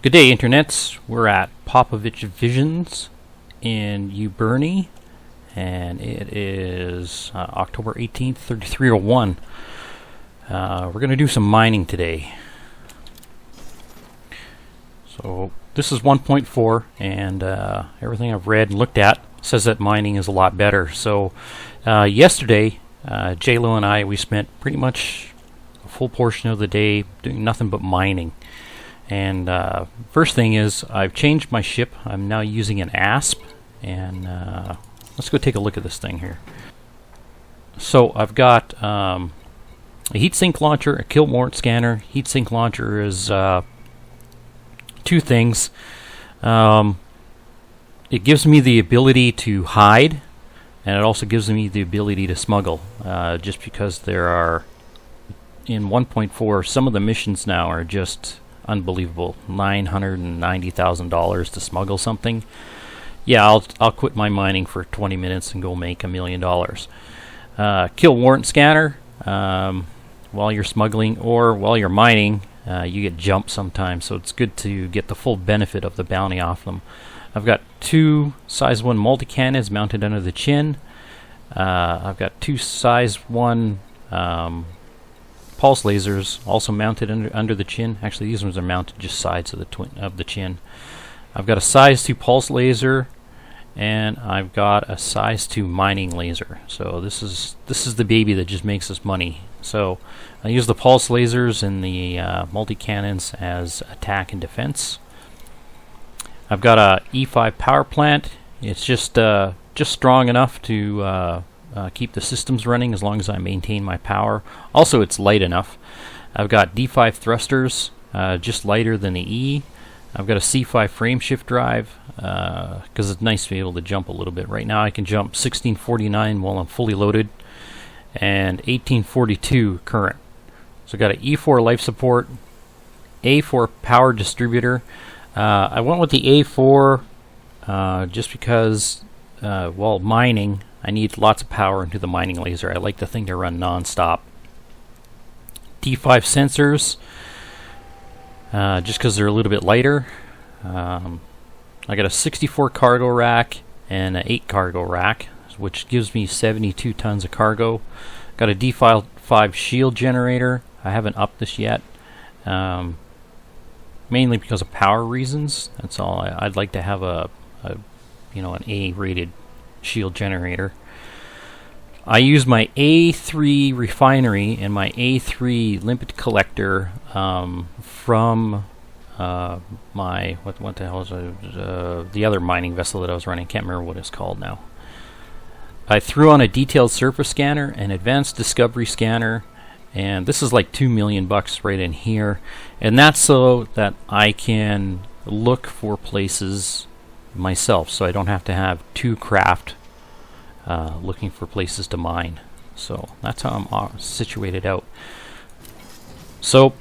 Good day, internets. We're at Popovich Visions in Uberni, and it is October 18th, 3301. We're going to do some mining today. So this is 1.4, and everything I've read and looked at says that mining is a lot better. So yesterday, J-Lo and I, we spent pretty much a full portion of the day doing nothing but mining. And first thing is, I've changed my ship. I'm now using an ASP, and let's go take a look at this thing here. So I've got a heatsink launcher, a kill warrant scanner. Heatsink launcher is two things. It gives me the ability to hide, and it also gives me the ability to smuggle, just because there are, in 1.4, some of the missions now are just unbelievable. $990,000 to smuggle something. Yeah, I'll quit my mining for 20 minutes and go make $1 million. Kill warrant scanner. While you're smuggling or while you're mining, you get jumped sometimes, so it's good to get the full benefit of the bounty off them. I've got two size 1 multi-cannons mounted under the chin. I've got two size 1 pulse lasers also mounted under the chin. Actually, these ones are mounted just sides of the chin. I've got a size 2 pulse laser, and I've got a size 2 mining laser. So this is the baby that just makes us money. So I use the pulse lasers and the multi-cannons as attack and defense. I've got a E5 power plant. It's just strong enough to keep the systems running as long as I maintain my power. Also, it's light enough. I've got D5 thrusters, just lighter than the E. I've got a C5 frame shift drive, because it's nice to be able to jump a little bit. Right now I can jump 1649 while I'm fully loaded, and 1842 current. So I've got an E4 life support, A4 power distributor. I went with the A4 just because while mining, I need lots of power into the mining laser. I like the thing to run non-stop. D5 sensors, just because they're a little bit lighter. I got a 64 cargo rack and an 8 cargo rack, which gives me 72 tons of cargo. Got a D5 shield generator. I haven't upped this yet, mainly because of power reasons. That's all. I'd like to have an A-rated shield generator. I use my A3 refinery and my A3 limpet collector from my what the hell is the other mining vessel that I was running. Can't remember what it's called now. I threw on a detailed surface scanner, an advanced discovery scanner, and this is like $2 million right in here, and that's so that I can look for places myself, so I don't have to have two craft looking for places to mine. So that's how I'm situated out. So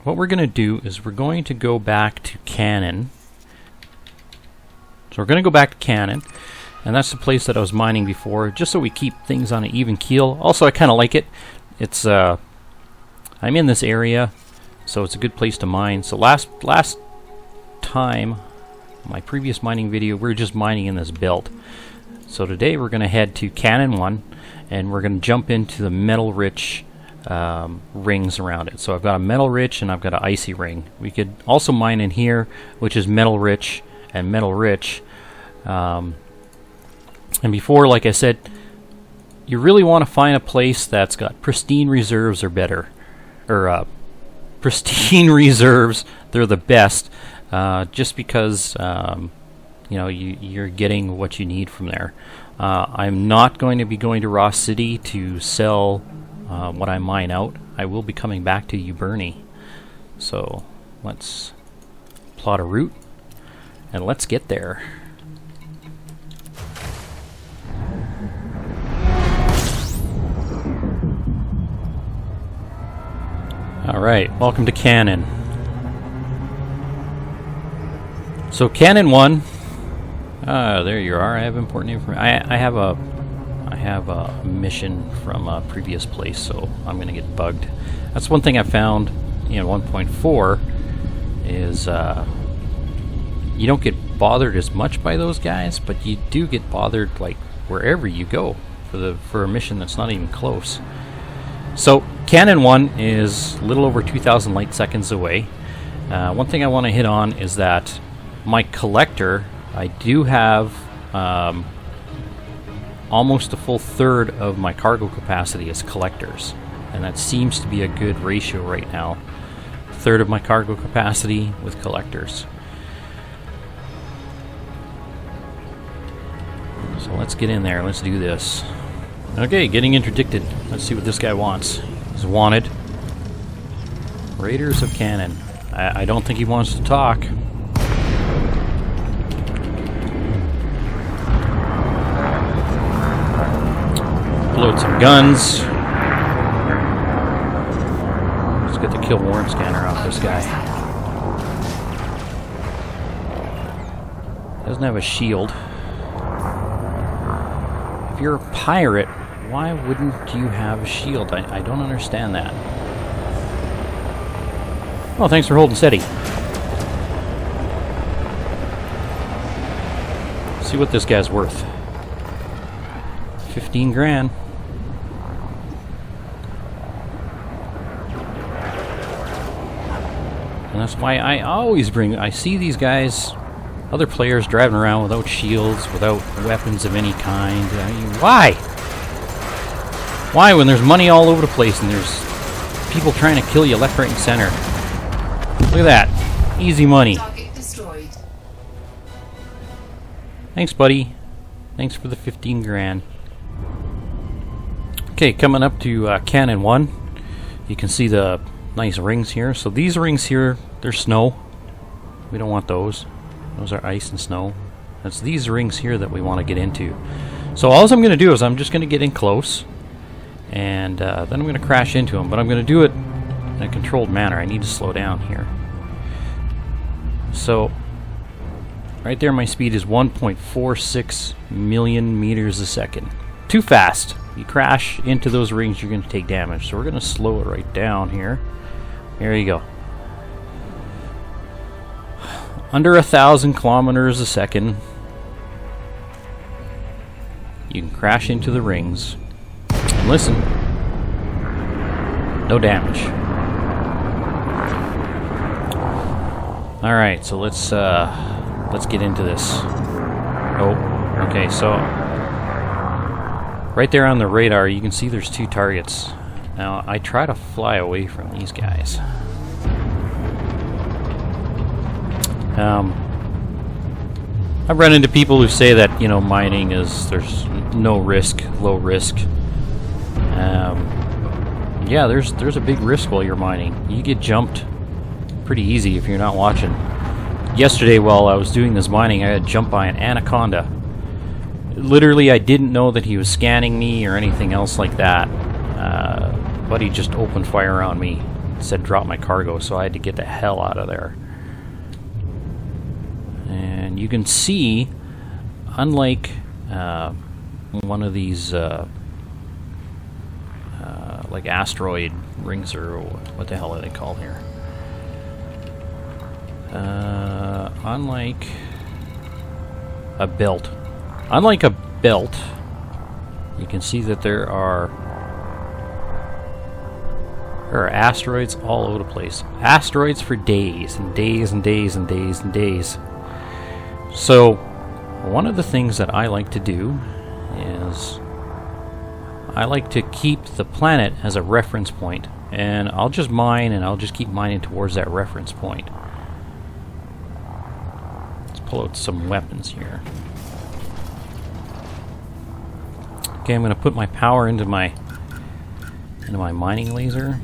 what we're going to do is we're going to go back to Kannon. So we're going to go back to Kannon, and that's the place that I was mining before, just so we keep things on an even keel. Also, I kind of like it. It's I'm in this area, so it's a good place to mine. So last time, my previous mining video, we were just mining in this belt. So today we're going to head to Kannon 1, and we're going to jump into the metal rich rings around it. So I've got a metal rich and I've got an icy ring. We could also mine in here, which is metal rich and metal rich. And before, like I said, you really want to find a place that's got pristine reserves or better. Or pristine reserves, they're the best. Just because you're getting what you need from there. I'm not going to be going to Ross City to sell what I mine out. I will be coming back to Uberni. So let's plot a route and let's get there. Alright, welcome to Kannon. So Kannon 1, there you are. I have important information. I have a mission from a previous place, so I'm going to get bugged. That's one thing I found in 1.4 is you don't get bothered as much by those guys, but you do get bothered like wherever you go for a mission that's not even close. So Kannon 1 is a little over 2,000 light seconds away. One thing I want to hit on is that my collector, I do have almost a full third of my cargo capacity as collectors, and that seems to be a good ratio right now. A third of my cargo capacity with collectors. So let's get in there, let's do this. Okay, getting interdicted. Let's see what this guy wants. He's wanted. Raiders of Kannon. I don't think he wants to talk. Load some guns. Let's get the kill warrant scanner off this guy. Doesn't have a shield. If you're a pirate, why wouldn't you have a shield? I don't understand that. Oh, thanks for holding steady. See what this guy's worth. 15 grand. And that's why I always I see these guys, other players driving around without shields, without weapons of any kind. I mean, why? Why, when there's money all over the place and there's people trying to kill you left, right, and center? Look at that. Easy money. Target destroyed. Thanks, buddy. Thanks for the 15 grand. Okay, coming up to Kannon 1. You can see the nice rings here. So these rings here, they're snow. We don't want those. Those are ice and snow. It's these rings here that we want to get into. So all I'm going to do is I'm just going to get in close. And then I'm going to crash into them. But I'm going to do it in a controlled manner. I need to slow down here. So right there my speed is 1.46 million meters a second. Too fast. You crash into those rings, you're going to take damage. So we're going to slow it right down here. There you go. Under 1,000 kilometers a second. You can crash into the rings. And listen. No damage. Alright, so let's get into this. Oh, okay, so right there on the radar you can see there's two targets. Now I try to fly away from these guys. I've run into people who say that, you know, mining is, there's no risk, low risk. Yeah, there's a big risk while you're mining. You get jumped pretty easy if you're not watching. Yesterday while I was doing this mining, I had jumped by an anaconda. Literally, I didn't know that he was scanning me or anything else like that. But he just opened fire on me. Said drop my cargo, so I had to get the hell out of there. And you can see, unlike one of these like asteroid rings, or what the hell are they called here? Unlike a belt. Unlike a belt, you can see that there are asteroids all over the place. Asteroids for days and days and days and days and days. So, one of the things that I like to do is I like to keep the planet as a reference point, and I'll just mine and I'll just keep mining towards that reference point. Let's pull out some weapons here. Okay, I'm going to put my power into my mining laser.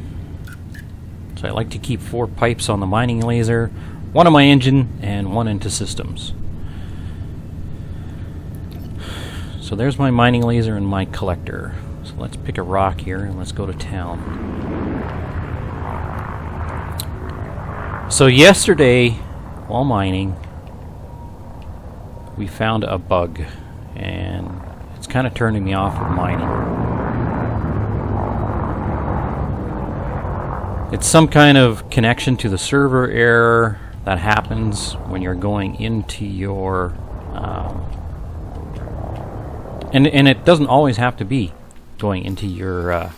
So I like to keep 4 pipes on the mining laser, 1 on my engine, and 1 into systems. So there's my mining laser and my collector. So let's pick a rock here and let's go to town. So yesterday, while mining, we found a bug, and it's kind of turning me off of mining. It's some kind of connection to the server error. that happens when you're going into your and it doesn't always have to be going into your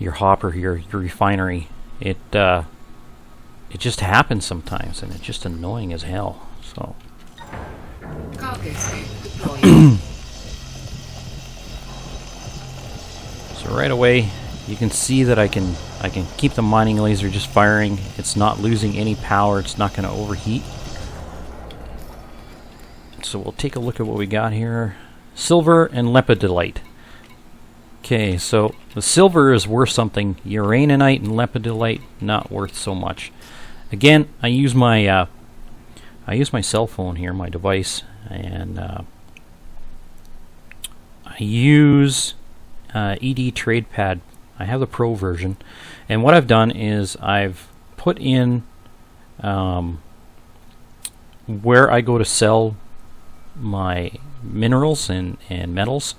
hopper, your refinery. It just happens sometimes, and it's just annoying as hell. So so right away you can see that I can keep the mining laser just firing. It's not losing any power. It's not going to overheat. So we'll take a look at what we got here. Silver and lepidolite. Okay, so the silver is worth something. Uraninite and lepidolite not worth so much. Again, I use my cell phone here, my device, and I use ED TradePad. I have the Pro version, and what I've done is I've put in where I go to sell my minerals and metals,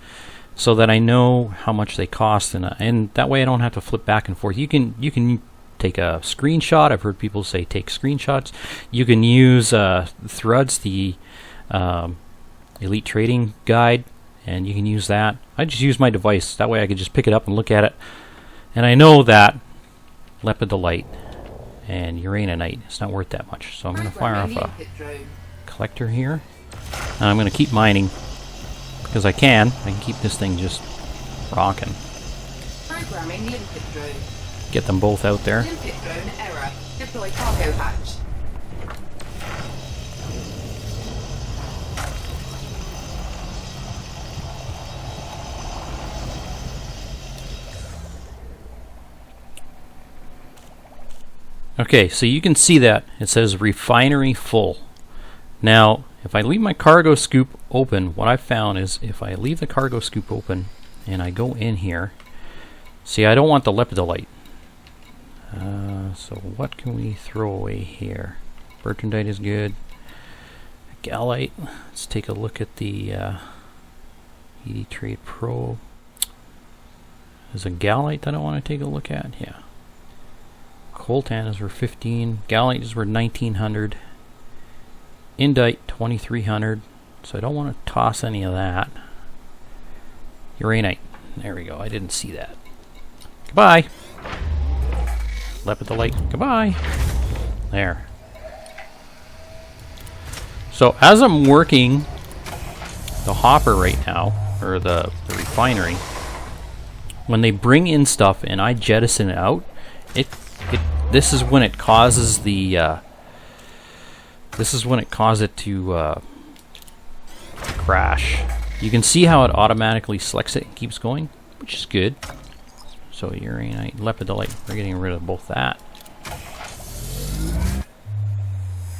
so that I know how much they cost, and that way I don't have to flip back and forth. You can take a screenshot. I've heard people say take screenshots. You can use Thrudd's the Elite Trading Guide, and you can use that. I just use my device. That way I can just pick it up and look at it, and I know that lepidolite and uraninite is not worth that much. So I'm going to fire off a collector here, and I'm going to keep mining because I can keep this thing just rocking. Get them both out there. Deploy cargo hatch. Okay, so you can see that it says refinery full. Now, if I leave my cargo scoop open, what I've found is if I leave the cargo scoop open and I go in here, see, I don't want the lepidolite. So what can we throw away here? Bertrandite is good. Gallite. Let's take a look at the ED Trade Pro. There's a gallite that I want to take a look at. Yeah. Coltan is for 15. Gallite is for 1900. Indite 2300. So I don't want to toss any of that. Uraninite. There we go. I didn't see that. Goodbye. Lepidolite. Goodbye. There. So as I'm working the hopper right now, or the refinery, when they bring in stuff and I jettison it out, this is when it causes the this is when it causes it to crash. You can see how it automatically selects it and keeps going, which is good. So uraninite, lepidolite, we're getting rid of both that.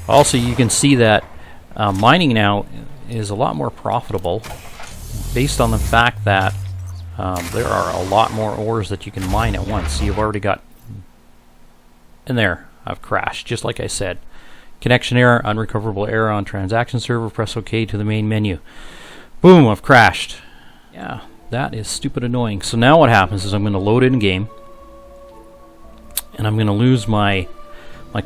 Also, you can see that mining now is a lot more profitable based on the fact that there are a lot more ores that you can mine at once. So you've already got, and there, I've crashed, just like I said. Connection error, unrecoverable error on transaction server, press OK to the main menu. Boom, I've crashed. Yeah, that is stupid annoying. So now what happens is I'm going to load in game, and I'm going to lose my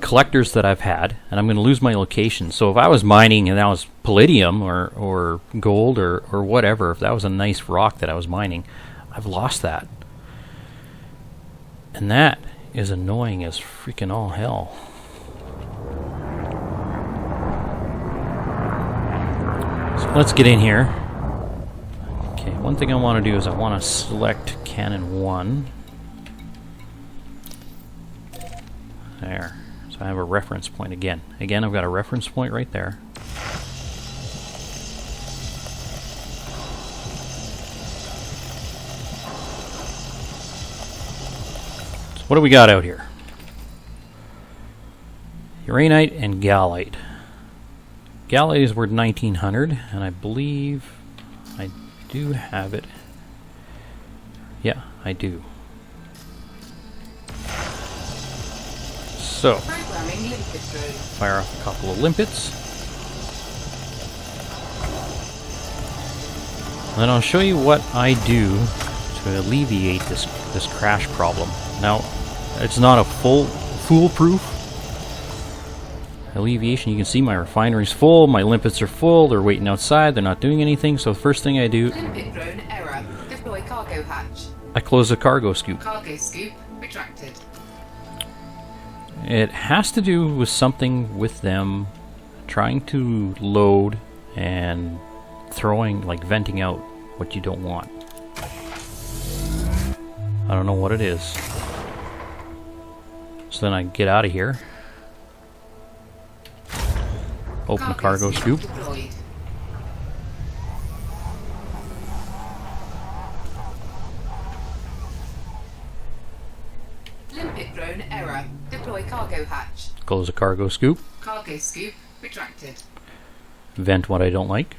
collectors that I've had, and I'm going to lose my location. So if I was mining and that was palladium or gold or whatever, if that was a nice rock that I was mining, I've lost that. And that is annoying as freaking all hell. So let's get in here. Okay, one thing I want to do is I want to select Kannon 1. There. So I have a reference point again. Again, I've got a reference point right there. So what do we got out here? Uraninite and gallite. Gallite is worth 1900, and I believe I do have it. Yeah, I do. So, fire off a couple of limpets. Then I'll show you what I do to alleviate this crash problem. Now, it's not a foolproof. alleviation. You can see my refinery's full, my limpets are full, they're waiting outside, they're not doing anything. So the first thing I do, Limpet drone error. Deploy cargo hatch. I close the cargo scoop. Cargo scoop retracted. It has to do with something with them trying to load and throwing, like venting out what you don't want. I don't know what it is. So then I get out of here. Open the cargo scoop. Deployed. Limpet drone error. Deploy cargo hatch. Close the cargo scoop. Cargo scoop retracted. Vent what I don't like.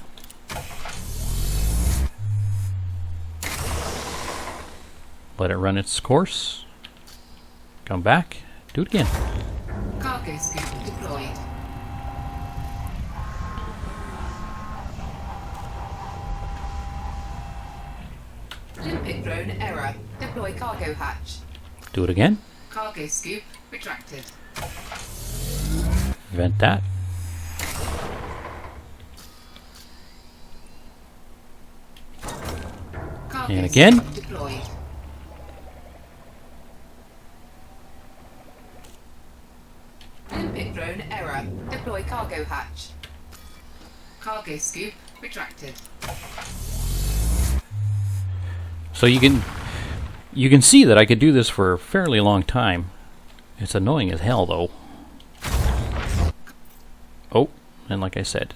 Let it run its course. Come back. Do it again. Cargo scoop deployed. Limpet drone error. Deploy cargo hatch. Do it again. Cargo scoop retracted. Vent that. Cargo And again. scoop deployed. Limpet drone error. Deploy cargo hatch. Cargo scoop retracted. So you can see that I could do this for a fairly long time. It's annoying as hell though. Oh, and like I said,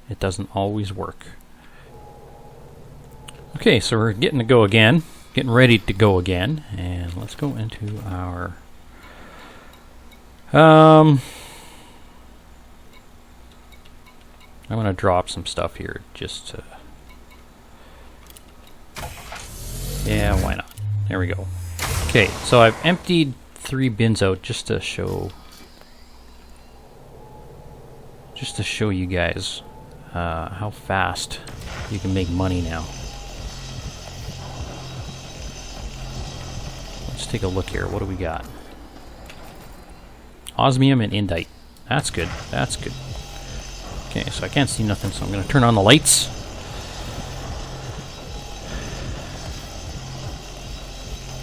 it doesn't always work. Okay, so we're getting ready to go again, and let's go into our I'm gonna drop some stuff here just to, yeah, why not? There we go. Okay, so I've emptied 3 bins out just to show you guys how fast you can make money now. Let's take a look here. What do we got? Osmium and indite. That's good. That's good. Okay, so I can't see nothing, so I'm going to turn on the lights.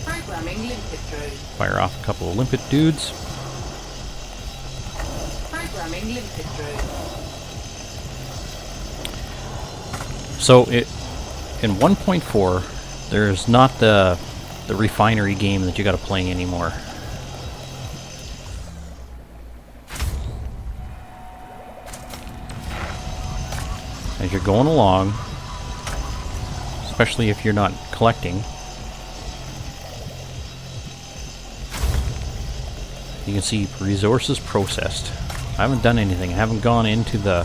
Programming limpet drone. Fire off a couple of limpet dudes. Programming limpet drone. So in 1.4, there's not the refinery game that you got to play anymore. As you're going along, especially if you're not collecting, you can see resources processed. I haven't done anything. I haven't gone into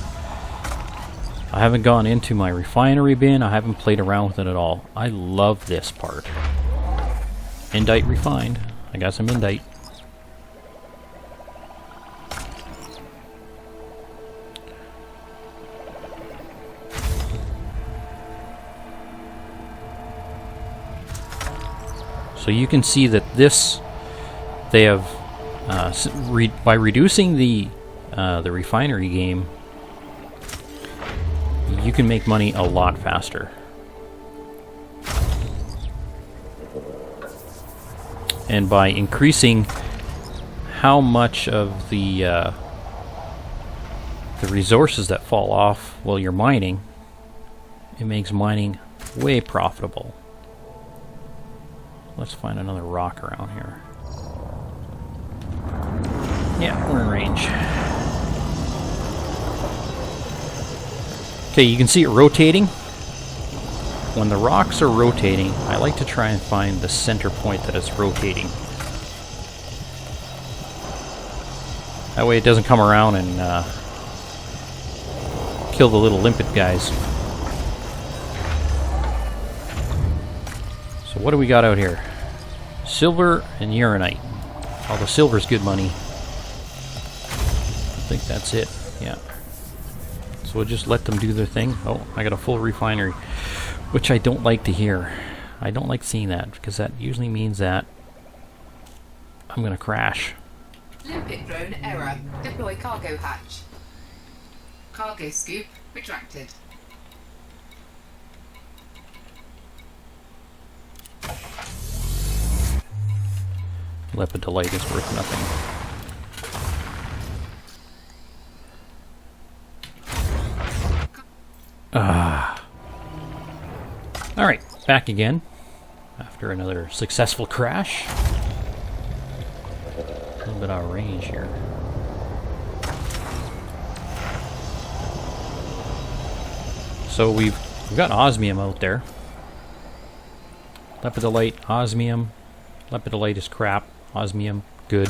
my refinery bin. I haven't played around with it at all. I love this part. Indite refined. I got some indite. So you can see that this, they have, by reducing the refinery game, you can make money a lot faster. And by increasing how much of the resources that fall off while you're mining, it makes mining way profitable. Let's find another rock around here. Yeah, we're in range. Okay, you can see it rotating. When the rocks are rotating, I like to try and find the center point that it's rotating. That way it doesn't come around and kill the little limpet guys. So what do we got out here? Silver and uranite. Oh, the silver's good money. I think that's it. Yeah. So we'll just let them do their thing. Oh, I got a full refinery, which I don't like to hear. I don't like seeing that, because that usually means that I'm going to crash. Limpet drone error. Deploy cargo hatch. Cargo scoop retracted. Lepidolite is worth nothing. Alright, back again after another successful crash. A little bit out of range here. So we've got osmium out there. Lepidolite, osmium. Lepidolite is crap. Osmium, good.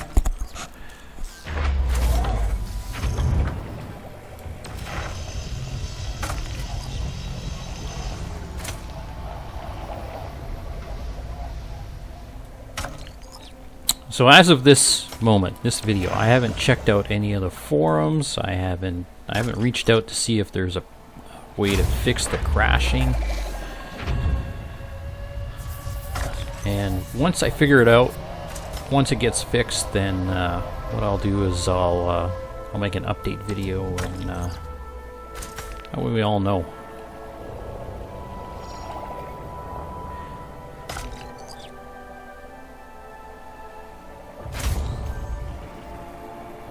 So as of this moment, this video, I haven't checked out any of the forums. I haven't reached out to see if there's a way to fix the crashing. And once I figure it out, once it gets fixed, then what I'll do is I'll make an update video, and that way we all know.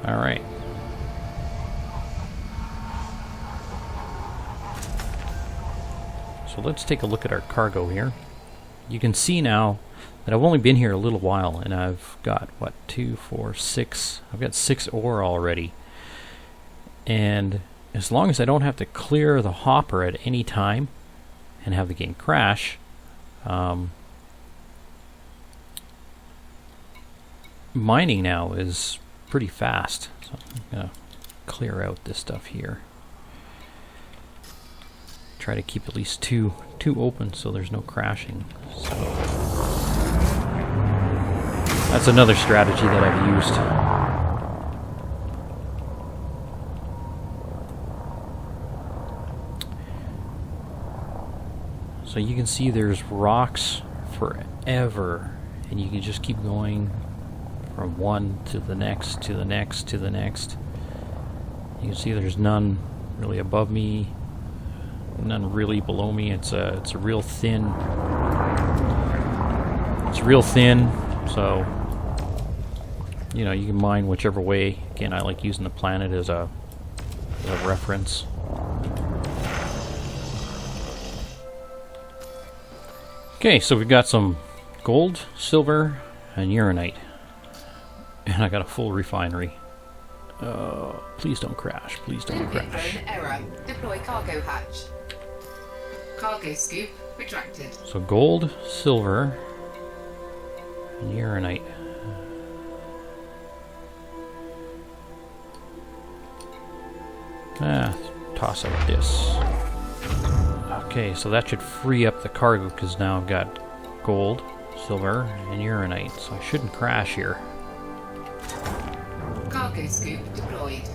All right. So let's take a look at our cargo here. You can see now that I've only been here a little while, and I've got, what, 2, 4, 6. I've got 6 ore already. And as long as I don't have to clear the hopper at any time and have the game crash, mining now is pretty fast. So I'm going to clear out this stuff here. Try to keep at least two open so there's no crashing. So that's another strategy that I've used. So you can see there's rocks forever, and you can just keep going from one to the next, to the next, to the next. You can see there's none really above me, none really below me. It's a real thin. It's real thin, so you know, you can mine whichever way. Again, I like using the planet as a reference. Okay, so we've got some gold, silver, and uranite. And I got a full refinery. Please don't crash. Please don't crash. Drone error. Deploy cargo hatch. Cargo scoop retracted. So gold, silver, and uranite. Toss out this. Okay, so that should free up the cargo, because now I've got gold, silver, and uranite. So I shouldn't crash here. Cargo scoop deployed.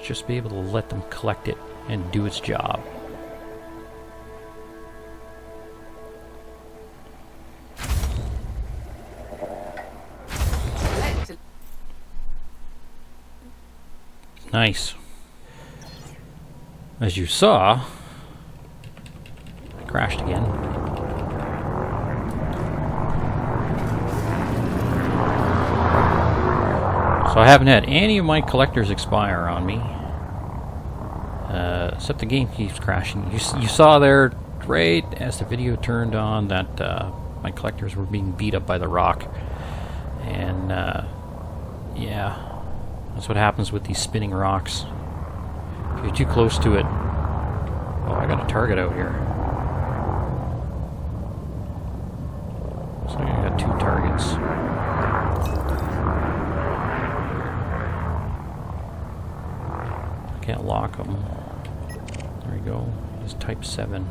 Just be able to let them collect it and do its job. Nice. As you saw, it crashed again. So I haven't had any of my collectors expire on me. Except the game keeps crashing. You saw there, right as the video turned on, that my collectors were being beat up by the rock. And yeah, that's what happens with these spinning rocks. If you're too close to it... Oh, I got a target out here. So I got 2 targets. I can't lock them. There we go. He's type 7.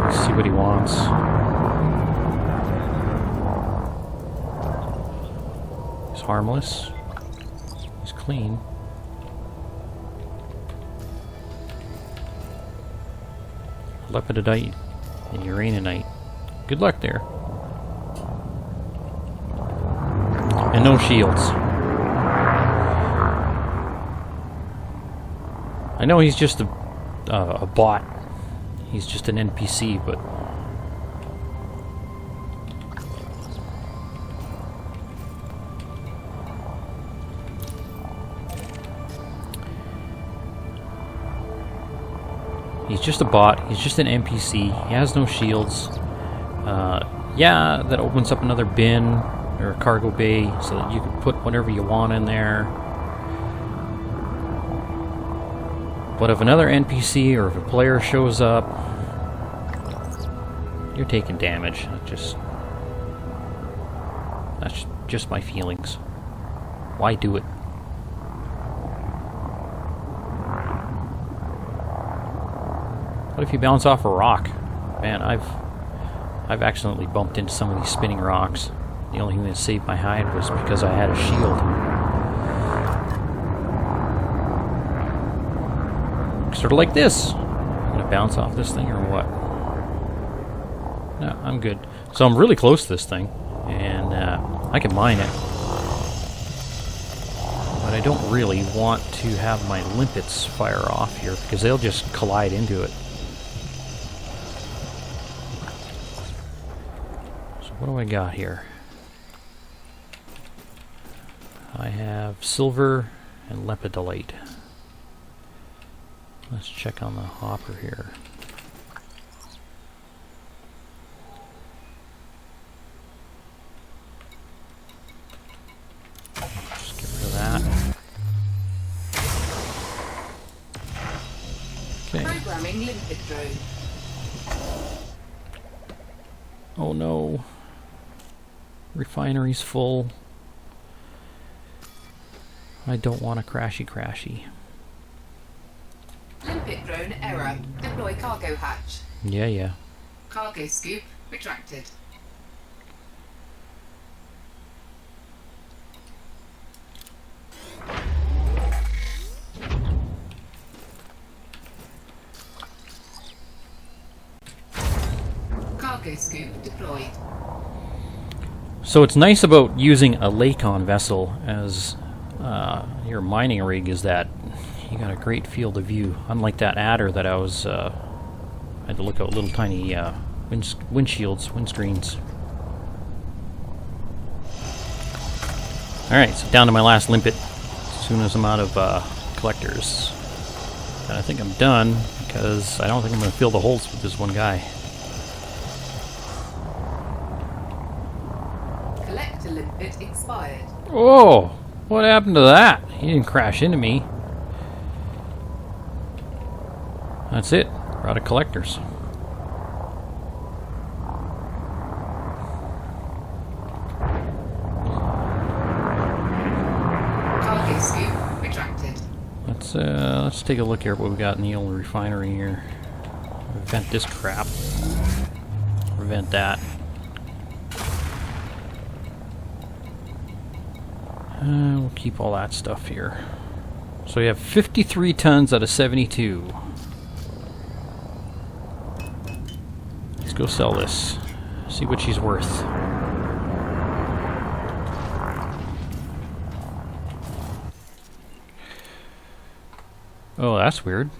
Let's see what he wants. He's harmless. He's clean. lepidolite, and uraninite. Good luck there. And no shields. I know he's just a bot. He's just an NPC, but he's just a bot. He's just an NPC. He has no shields. Yeah, that opens up another bin or a cargo bay so that you can put whatever you want in there. But if another NPC or if a player shows up, you're taking damage. That's just my feelings. Why do it? What if you bounce off a rock? Man, I've accidentally bumped into some of these spinning rocks. The only thing that saved my hide was because I had a shield. Sort of like this. I'm gonna bounce off this thing or what? No, I'm good. So I'm really close to this thing, and I can mine it. But I don't really want to have my limpets fire off here because they'll just collide into it. So what do I got here? I have silver and lepidolite. Let's check on the hopper here. Just get rid of that. Okay. Programming limpet drone. Oh no. Refinery's full. I don't want a crashy. Limpet drone error. Deploy cargo hatch. Yeah. Cargo scoop retracted. Cargo scoop deployed. So what's nice about using a Lakon vessel as your mining rig is that you got a great field of view. Unlike that adder that I was had to look out little tiny windscreens. Alright, so down to my last limpet as soon as I'm out of collectors. And I think I'm done because I don't think I'm going to fill the holes with this one guy. Collector limpet expired. Oh! What happened to that? He didn't crash into me. That's it. We're out of collectors. Cargo scoop retracted. Let's take a look here at what we got in the old refinery here. Vent this crap. Prevent that. We'll keep all that stuff here. So we have 53 tons out of 72. Let's go sell this. See what she's worth. Oh, that's weird.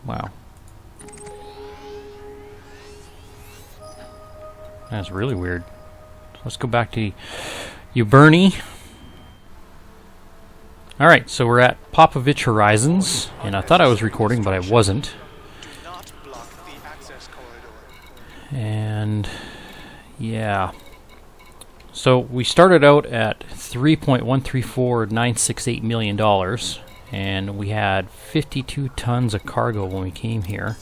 Wow. That's really weird. Let's go back to Uberni. Alright, so we're at Popovich Horizons, and I thought I was recording, but I wasn't. And yeah. So we started out at $3.134968 million, and we had 52 tons of cargo when we came here.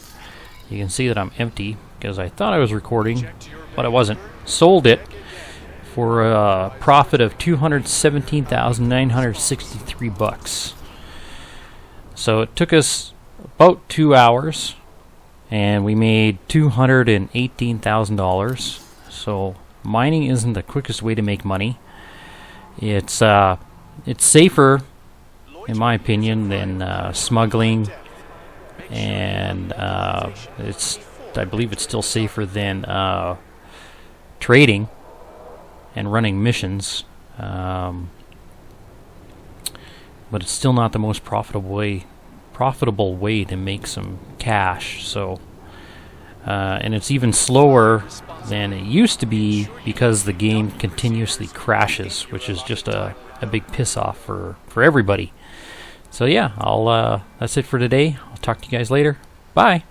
You can see that I'm empty because I thought I was recording, but I wasn't. Sold it for a profit of $217,963. So it took us about 2 hours, and we made $218,000. So mining isn't the quickest way to make money. It's safer in my opinion, than smuggling, and I believe it's still safer than trading and running missions. But it's still not the most profitable way to make some cash. So, and it's even slower than it used to be because the game continuously crashes, which is just a big piss off for everybody. So yeah, that's it for today. I'll talk to you guys later. Bye.